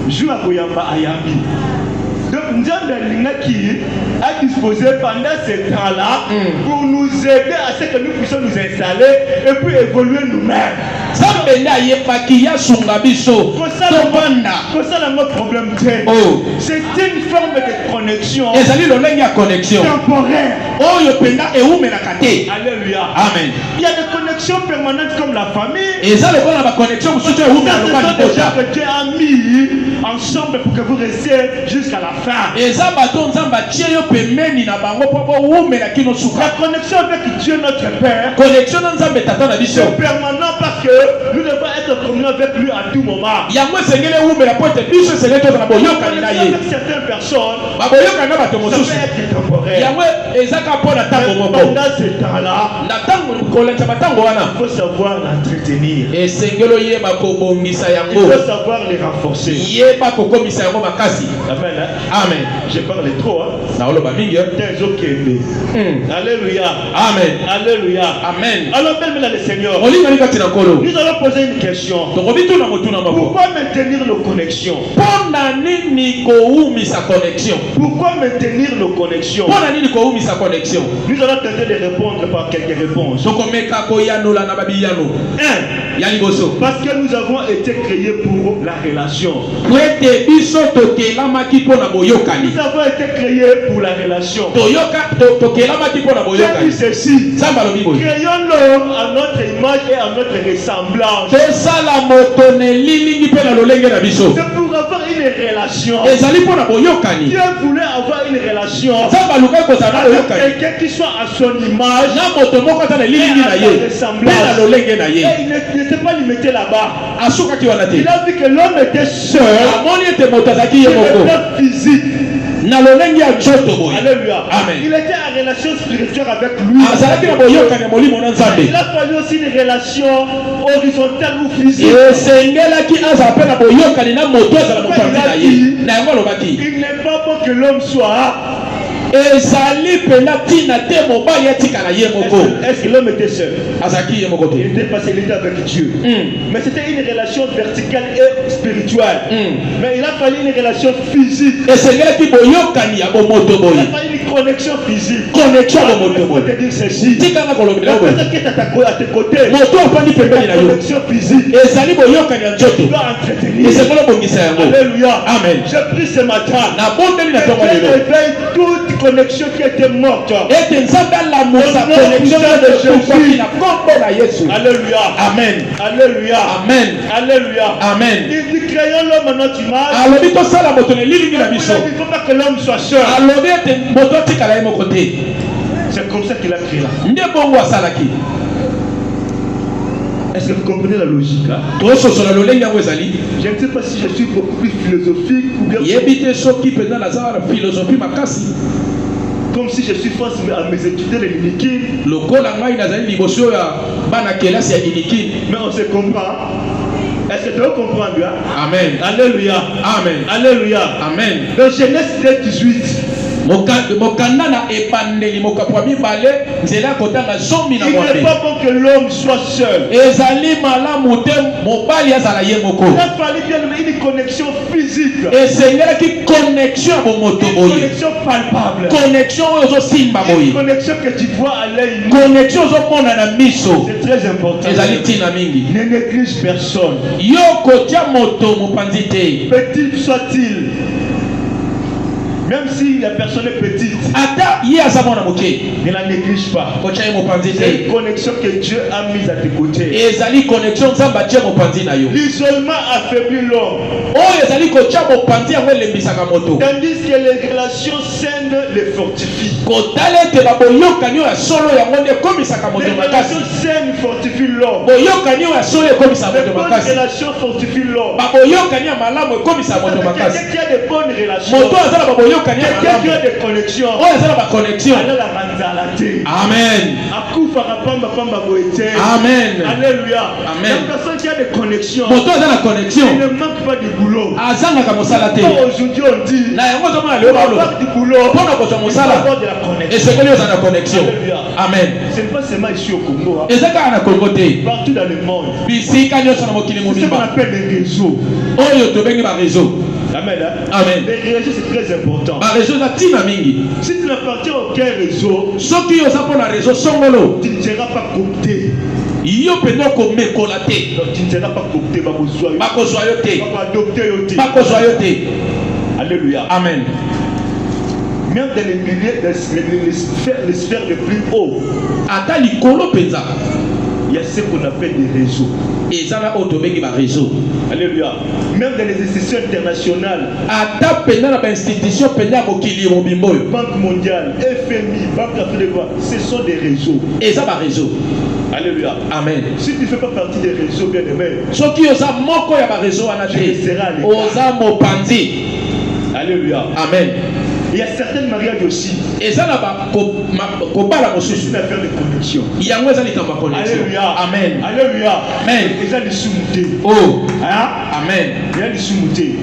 joue à Koyamba Ayami. Donc, Nzambe Lingaki a disposé pendant ce temps-là pour nous aider à ce que nous puissions nous installer et puis évoluer nous-mêmes. C'est une forme de connexion temporaire. Alléluia. Amen. Il y a des connexions permanentes comme la famille. Et ça, les connexions que Dieu a mis ensemble pour que vous restiez jusqu'à la fin. La connexion avec Dieu notre Père c'est permanent parce que nous devons être communiés avec lui à tout moment. La connexion avec certaines personnes ça peut être temporaire. Pendant ce temps-là il faut savoir l'entretenir. Il faut savoir les renforcer. Amen. Amen. Je parle trop. Alléluia. Amen. Alléluia. Amen. Alors, même là, le Seigneur, nous allons poser une question. Pourquoi maintenir nos connexions? Pourquoi maintenir nos connexions? Nous allons tenter de répondre par quelques réponses. Parce que nous avons été créés pour la relation. Nous avons été créés pour la relation. J'ai dit ceci. Créons l'homme à notre image et à notre ressemblance. C'est pour avoir une relation. Dieu voulait avoir une relation avec quelqu'un qui soit à son image et à sa ressemblance. Et il n'était pas limité là-bas. Il a vu que l'homme était seul. Il était physique. Alléluia. Amen. Il était en relation spirituelle avec lui. Il a fallu aussi une relation horizontale ou physique. Il n'est pas bon que l'homme soit. Est-ce que l'homme était seul? Il était passé, il était avec Dieu. Mais c'était une relation verticale et spirituelle. Mais il a fallu une relation physique. Il a fallu une connexion physique. Il faut te dire ceci. La personne qui est à tes côtés, la connexion physique, tu dois entretenir. Alléluia. Amen. Je prie ce matin. Réveille toute connexion qui était morte. Alléluia. Amen. Alléluia. Amen. Alléluia. Amen. Il créons l'homme à notre image. Il ne faut pas que l'homme soit seul. C'est comme ça qu'il a créé là. Est-ce que vous comprenez la logique là? Je ne sais pas si je suis beaucoup plus philosophique ou bien comme si je suis face à mes étudiants les Nikin. Mais on se comprend. Est-ce que tu veux comprendre? Amen. Alléluia. Amen. Alléluia. Amen. Dans Genèse 18. Il n'est pas bon que l'homme soit seul. Il a fallu une connexion physique. Une connexion palpable. Une connexion que tu vois à l'œil nu. C'est très important. Ne néglige personne. Petit soit-il. Même si la personne est petite, ne la néglige pas. C'est une connexion que Dieu a mise à tes côtés. L'isolement affaiblit l'homme. Tandis que les relations saines les fortifient. Les relations saines fortifient l'homme. Les bonnes relations fortifient l'homme. Quelqu'un qui a de bonnes relations quelqu'un qui a des connexions. Amen. Amen. Alléluia. Amen. La personne qui a des connexions, il ne manque pas de boulot. Aujourd'hui on dit, il avoir du boulot, il faut avoir de la connexion. Alléluia. Amen. Ce n'est pas seulement ici au Congo, partout dans le monde. C'est ce qu'on appelle des réseaux. Amen. Amen. Les réseaux, c'est très important. Si tu n'appartiens à aucun réseau, tu ne seras pas coopté. Donc, tu ne seras pas coopté. Alléluia. Amen. Même dans les milieux, les sphères les plus hautes, il y a ce qu'on appelle des réseaux. Alléluia. Même dans les institutions internationales, Banque mondiale, FMI, Banque africaine, ce sont des réseaux. Alléluia. Amen. Si tu ne fais pas partie des réseaux, bien aimé, tu seras à l'écart. Alléluia. Amen. Il y a certains mariages aussi. C'est une affaire de connexion. Alléluia. Amen. Alléluia. Amen. Ils ont des sous-moutés. Oh. Amen. Il y a des sous-moutés.